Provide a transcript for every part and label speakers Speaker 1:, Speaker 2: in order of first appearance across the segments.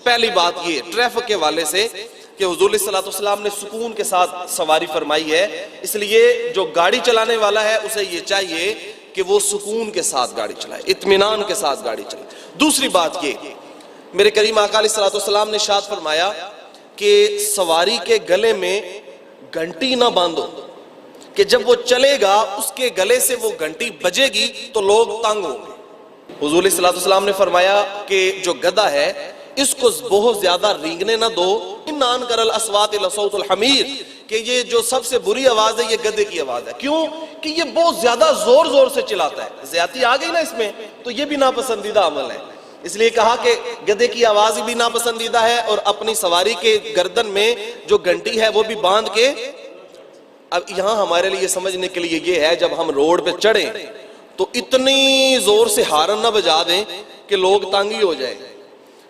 Speaker 1: پہلی بات یہ ٹریفک کے والے سے کہ حضور صلی اللہ علیہ وسلم نے سکون کے ساتھ سواری فرمائی ہے، اس لیے جو گاڑی چلانے والا ہے اسے یہ چاہیے کہ وہ سکون کے ساتھ گاڑی چلائے، اطمینان کے ساتھ گاڑی چلائے۔ دوسری بات یہ میرے کریم آقا علیہ السلام نے ارشاد فرمایا کہ سواری کے گلے میں گھنٹی نہ باندھو کہ جب وہ چلے گا اس کے گلے سے وہ گھنٹی بجے گی تو لوگ تنگ ہوں گے۔ حضور صلی اللہ علیہ وسلم نے فرمایا کہ جو گدھا ہے اس کو بہت زیادہ رینگنے نہ دو، ان انکر الاصوات لصوت الحمیر، کہ یہ جو سب سے بری آواز ہے یہ گدھے کی آواز ہے۔ کیوں؟ کہ یہ بہت زیادہ زور زور سے چلاتا ہے، زیادتی آ گئی نا اس میں، تو یہ بھی ناپسندیدہ عمل ہے۔ اس لیے کہا کہ گدھے کی آواز بھی ناپسندیدہ ہے، اور اپنی سواری کے گردن میں جو گھنٹی ہے وہ بھی باندھ کے۔ اب یہاں ہمارے لیے سمجھنے کے لیے یہ ہے جب ہم روڈ پہ چڑھیں تو اتنی زور سے ہارن نہ بجا دیں کہ لوگ تنگ ہی ہو جائیں،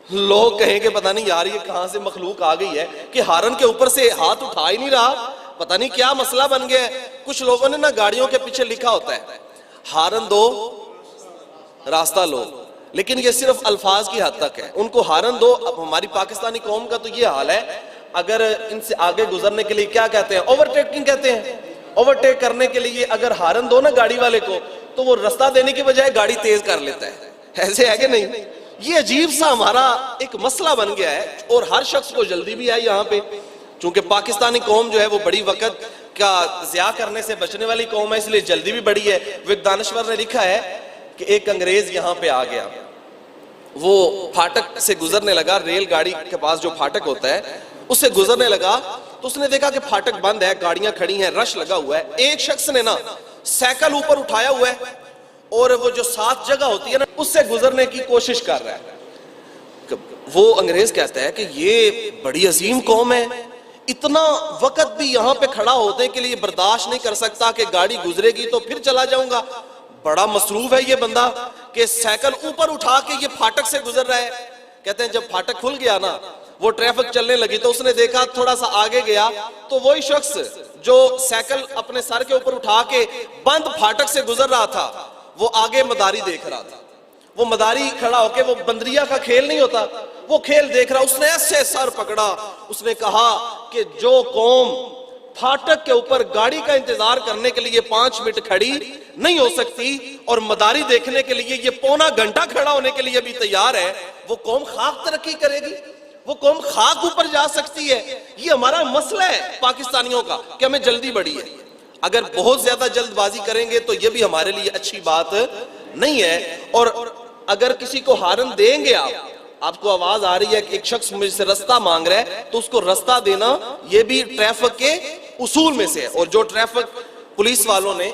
Speaker 1: لوگ کہیں کہ پتہ نہیں یار یہ کہاں سے مخلوق آ گئی ہے کہ ہارن کے اوپر سے ہاتھ اٹھا ہی نہیں رہا، پتہ نہیں کیا مسئلہ بن گیا ہے۔ کچھ لوگوں نے نا گاڑیوں کے پیچھے لکھا ہوتا ہے ہارن دو راستہ لو، لیکن یہ صرف الفاظ کی حد تک ہے، ان کو ہارن دو۔ اب ہماری پاکستانی قوم کا تو یہ حال ہے، اگر ان سے آگے گزرنے کے لیے کیا کہتے ہیں؟ اوورٹیکنگ کہتے ہیں۔ اوورٹیک کرنے کے لیے اگر ہارن دو نا گاڑی والے کو تو وہ رستہ دینے کے بجائے گاڑی تیز کر لیتا ہے، ایسے ہے کہ نہیں؟ یہ عجیب سا ہمارا ایک مسئلہ بن گیا ہے، اور ہر شخص کو جلدی بھی ہے یہاں پہ، چونکہ پاکستانی قوم جو ہے وہ بڑی وقت کا ضیاع کرنے سے بچنے والی قوم ہے، اس لیے جلدی بھی بڑی ہے۔ وہ ایک دانشور نے لکھا ہے کہ ایک انگریز یہاں پہ آ گیا، وہ پھاٹک سے گزرنے لگا، ریل گاڑی کے پاس جو پھاٹک ہوتا ہے اس سے گزرنے لگا، تو اس نے دیکھا کہ پھاٹک بند ہے، گاڑیاں کھڑی ہیں، رش لگا ہوا ہے۔ ایک شخص نے نا سائیکل اوپر اٹھایا ہوا ہے اور وہ جو ساتھ جگہ ہوتی ہے نا اس سے گزرنے کی کوشش کر رہا ہے۔ وہ انگریز کہتا ہے کہ یہ بڑی عظیم قوم ہے، اتنا وقت بھی یہاں پہ کھڑا ہونے کے لیے برداشت نہیں کر سکتا کہ گاڑی گزرے گی تو پھر چلا جاؤں گا۔ بڑا مصروف ہے یہ بندہ کہ سائیکل اوپر اٹھا کے یہ پھاٹک سے گزر رہا ہے۔ کہتے ہیں جب پھاٹک کھل گیا نا وہ ٹریفک چلنے لگی تو اس نے دیکھا، تھوڑا سا آگے گیا تو وہی شخص جو سائیکل اپنے سر کے اوپر اٹھا کے بند پھاٹک سے گزر رہا تھا وہ آگے مداری دیکھ رہا تھا۔ وہ مداری کھڑا ہو کے، وہ بندریا کا کھیل نہیں ہوتا، وہ کھیل دیکھ رہا، اس نے ایسے سر پکڑا، اس نے کہا کہ جو قوم پھاٹک کے اوپر گاڑی کا انتظار کرنے کے لیے 5 منٹ کھڑی نہیں ہو سکتی اور مداری دیکھنے کے لیے یہ پونا گھنٹہ کھڑا ہونے کے لیے بھی تیار ہے، وہ قوم خاک ترقی کرے گی، وہ قوم خاک اوپر جا سکتی ہے۔ یہ ہمارا مسئلہ ہے پاکستانیوں کا کہ ہمیں جلدی بڑی ہے۔ اگر بہت زیادہ جلد بازی کریں گے تو یہ بھی ہمارے لیے اچھی بات نہیں ہے۔ اور اگر کسی کو ہارن دیں گے، آپ کو آواز آ رہی ہے کہ ایک شخص مجھ سے رستہ مانگ رہا ہے تو اس کو رستہ دینا یہ بھی ٹریفک کے اصول میں سے ہے۔ اور جو ٹریفک پولیس والوں نے،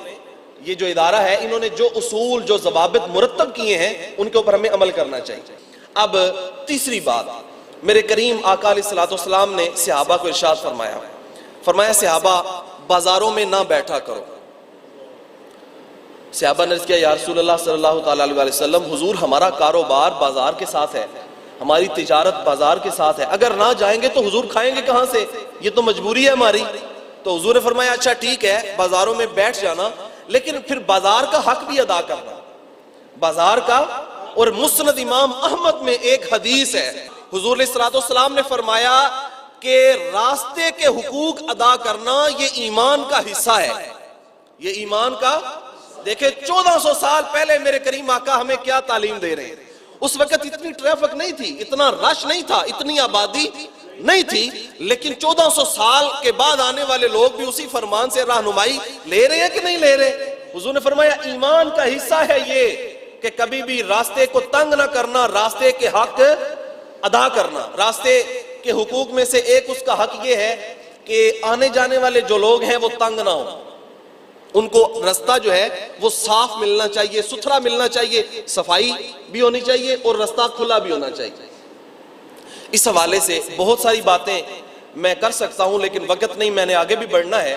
Speaker 1: یہ جو ادارہ ہے، انہوں نے جو اصول جو ضوابط مرتب کیے ہیں ان کے اوپر ہمیں عمل کرنا چاہیے۔ اب تیسری بات، میرے کریم آقا علیہ السلام نے صحابہ کو ارشاد فرمایا صحابہ بازاروں میں نہ بیٹھا کرو۔ صحابہ نے عرض کیا یا رسول اللہ صلی اللہ تعالیٰ علیہ وسلم، حضور ہمارا کاروبار بازار کے ساتھ ہے، ہماری تجارت بازار کے ساتھ ہے، اگر نہ جائیں گے تو حضور کھائیں گے کہاں سے؟ یہ تو مجبوری ہے ہماری۔ تو حضور نے فرمایا اچھا ٹھیک ہے، بازاروں میں بیٹھ جانا، لیکن پھر بازار کا حق بھی ادا کرنا، بازار کا۔ اور مسند امام احمد میں ایک حدیث ہے، حضور صلی اللہ علیہ وسلم نے فرمایا کہ راستے کے حقوق ادا کرنا یہ ایمان کا حصہ ہے، یہ ایمان کا۔ دیکھیں 1400 سال پہلے میرے کریم آقا ہمیں کیا تعلیم دے رہے ہیں۔ اس وقت اتنی ٹریفک نہیں تھی، اتنا رش نہیں تھا، اتنی آبادی نہیں تھی، لیکن 1400 سال کے بعد آنے والے لوگ بھی اسی فرمان سے رہنمائی لے رہے ہیں کہ نہیں لے رہے؟ حضور نے فرمایا ایمان کا حصہ ہے یہ کہ کبھی بھی راستے کو تنگ نہ کرنا، راستے کے حق ادا کرنا۔ راستے کے حقوق میں سے ایک اس کا حق یہ ہے کہ آنے جانے والے جو لوگ ہیں وہ تنگ نہ ہوں، ان کو رستہ جو ہے وہ صاف ملنا چاہیے، ستھرا ملنا چاہیے، صفائی بھی ہونی چاہیے اور رستہ کھلا بھی ہونا چاہیے۔ اس حوالے سے بہت ساری باتیں میں کر سکتا ہوں لیکن وقت نہیں، میں نے آگے بھی بڑھنا ہے۔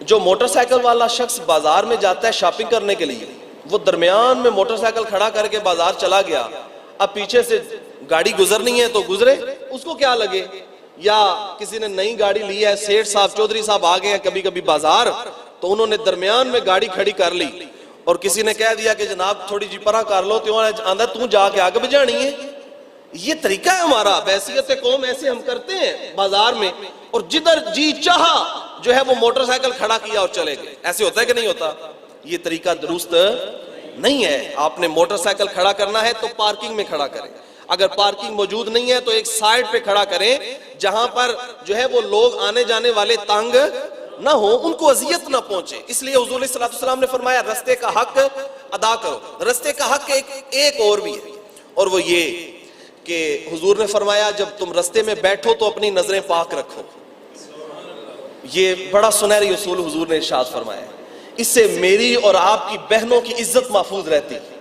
Speaker 1: جو موٹر سائیکل والا شخص بازار میں جاتا ہے شاپنگ کرنے کے لیے، وہ درمیان میں موٹر سائیکل کھڑا کر کے بازار چلا گیا، اب پیچھے سے گاڑی گزرنی ہے تو گزرے، اس کو کیا لگے؟ یا کسی نے نئی گاڑی لی ہے، سیٹھ صاحب چودھری صاحب آ گئے ہیں کبھی کبھی بازار، تو انہوں نے درمیان میں گاڑی کھڑی کر لی اور کسی نے کہہ دیا کہ جناب تھوڑی جی پرا کر لو، تو آندہ تو جا کے آگے بجانی ہے، یہ طریقہ ہے ہمارا، بحیثیت قوم ایسے ہم کرتے ہیں بازار میں، اور جدھر جی چاہا جو ہے وہ موٹر سائیکل کھڑا کیا اور چلے گئے. ایسے ہوتا ہے کہ نہیں ہوتا؟ یہ طریقہ درست نہیں ہے. آپ نے موٹر سائیکل کھڑا کرنا ہے تو پارکنگ میں کھڑا کریں، اگر پارکنگ موجود نہیں ہے تو ایک سائیڈ پہ کھڑا کریں جہاں پر جو ہے وہ لوگ آنے جانے والے تنگ نہ ہو، ان کو اذیت نہ پہنچے. اس لیے حضور صلی اللہ علیہ وسلم نے فرمایا رستے کا حق ادا کرو. رستے کا حق ایک اور بھی ہے، اور وہ یہ کہ حضور نے فرمایا جب تم رستے میں بیٹھو تو اپنی نظریں پاک رکھو. یہ بڑا سنہری اصول حضور نے ارشاد فرمایا ہے. اس سے میری اور آپ کی بہنوں کی عزت محفوظ رہتی ہے.